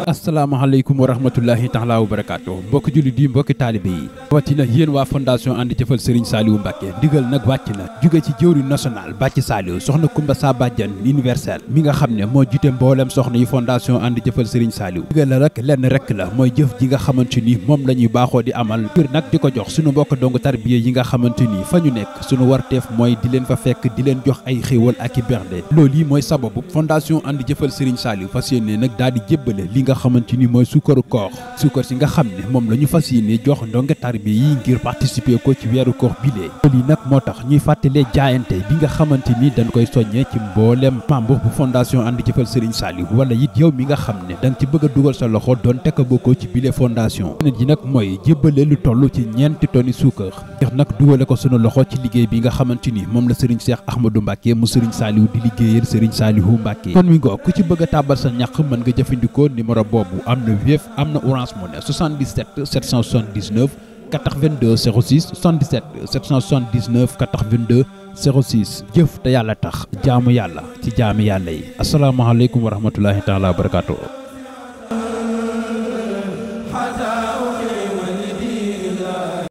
asalaamaaleykum wa rahmatullahi taala wa barakaatu mbokki jullit yi mbokki taalibe yi rawatina yéen waa fondation ànd jëfal Serigne Saliou Mbacké ndigal nag wàcc na jóge ci jëwriñ national Bàcci Saliou soxna Kumba Sa Badiane universel mi nga xam ne moo jiite mboolem soxna yi fondation ànd jëfal Serigne Saliou ndigal la rek lenn rek la mooy jëf ji nga xamante ni moom la ñuy baaxoo di amal ngir nag di ko jox suñu mbokk dong tarbiya yi nga xamante ni fa ñu nekk suñu warteef mooy di leen fa fekk di leen jox ay xéewal ak i bernde loolu yi mooy sababu fondation ànd jëfal Serigne Saliou fas yéene nag daal di jébbale li nga xamante ni mooy sukkaru koor sukkar si nga xam ne moom la ñu fas yéene jox ndongo tarbiya yi ngir participer ko ci weeru koor bilee loolu yi nag moo tax ñuy fàttalee jaayante bi nga xamante ni dañ koy soññee ci mboolem membre bu fondation ànd jëfal Serigne Saliou wala it yow mi nga xam ne da nga ci bëgg a dugal sa loxo doon tekk bokkoo ci bile fondation nit yi nag mooy jébbale lu toll ci 4 tonni suukar ngir nag dugale ko sunu loxo ci liggéey bi nga xamante ni moom la Serigne Cheikh Ahmadou Mbacké mu Serigne Saliou di liggéeyal Serigne Saliou Mbacké kon mi ngoo ku ci bëgg a tàbbal sa ñàq mën nga jëfandikoo numéro boobu am na Wave am na Orange Money 77 779 82 06 77 779 82 06 jëf te yàlla tax jaamu yàlla ci jaami yàlla yi asalaamaaleykum wa rahmatullahi taala wa barakaatu